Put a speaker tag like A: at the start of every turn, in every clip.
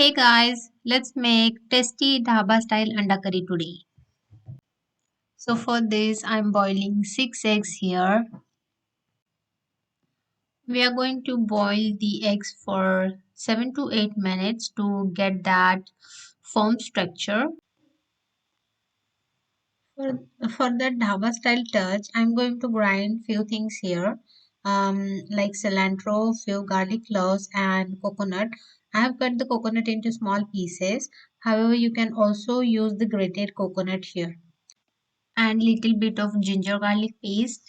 A: Hey guys, let's make tasty dhaba style anda curry today. So for this I'm boiling 6 eggs here. We are going to boil the eggs for 7 to 8 minutes to get that firm structure. For that dhaba style touch, I'm going to grind few things here, like cilantro, few garlic cloves, and coconut. I have cut the coconut into small pieces. However, you can also use the grated coconut here, and little bit of ginger garlic paste.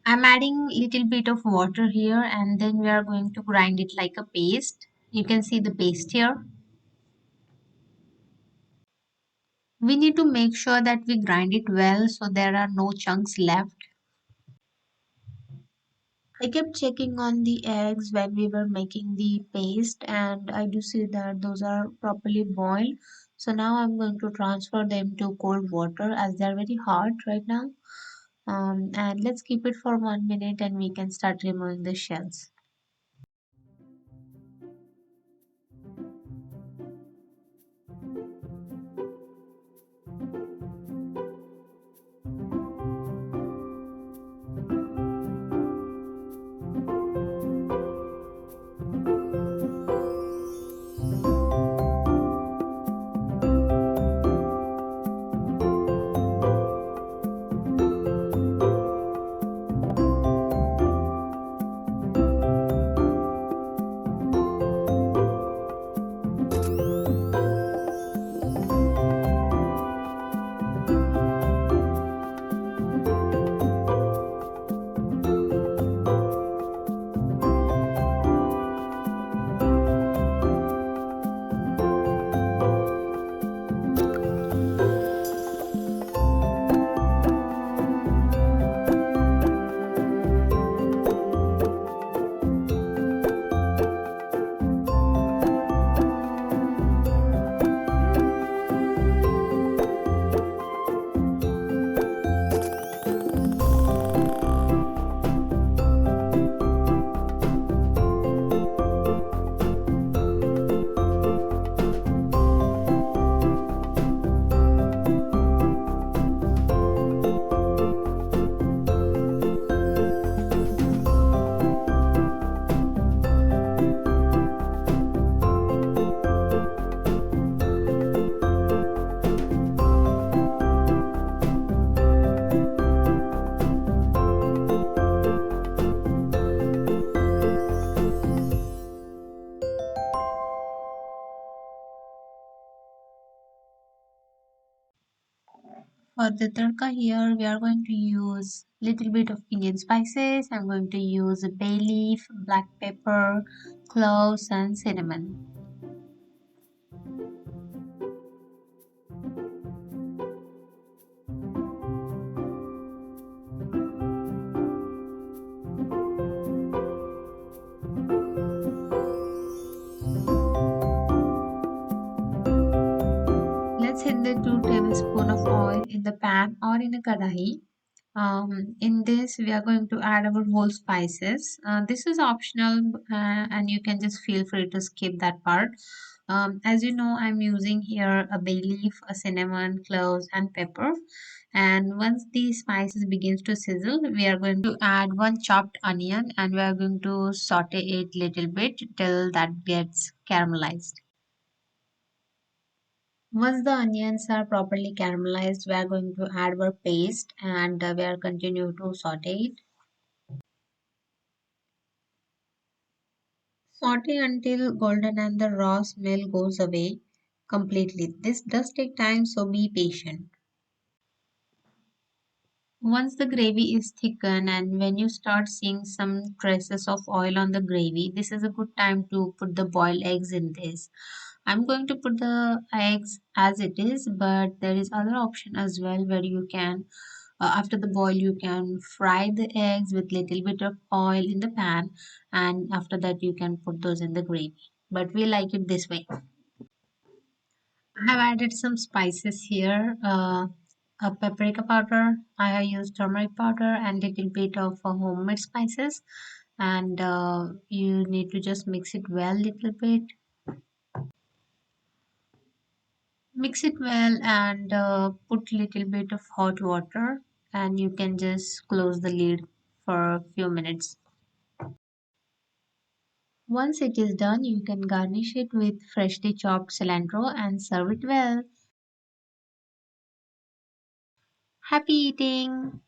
A: I'm adding little bit of water here, and then we are going to grind it like a paste. You can see the paste here. We need to make sure that we grind it well so there are no chunks left. I kept checking on the eggs when we were making the paste, and I do see that those are properly boiled. So now I'm going to transfer them to cold water as they are very hot right now. And let's keep it for 1 minute and we can start removing the shells. For the tadka here, we are going to use little bit of Indian spices. I'm going to use a bay leaf, black pepper, cloves, and cinnamon. Let's hit the 2 tablespoons of oil in the pan or in a kadahi. In this, we are going to add our whole spices. This is optional, and you can just feel free to skip that part. As you know, I'm using here a bay leaf, a cinnamon, cloves, and pepper. And once the spices begins to sizzle, we are going to add one chopped onion, and we are going to saute it little bit till that gets caramelized. Once the onions are properly caramelized, we are going to add our paste and we are continue to saute it. Saute until golden and the raw smell goes away completely. This does take time, so be patient. Once the gravy is thickened and when you start seeing some traces of oil on the gravy, this is a good time to put the boiled eggs in this. I'm going to put the eggs as it is, but there is other option as well where you can after the boil you can fry the eggs with little bit of oil in the pan, and after that you can put those in the gravy, but we like it this way. I have added some spices here, a paprika powder. I have used turmeric powder and little bit of homemade spices. and you need to just mix it well little bit. Mix it well and put little bit of hot water, and you can just close the lid for a few minutes. Once it is done, you can garnish it with freshly chopped cilantro and serve it well. Happy eating!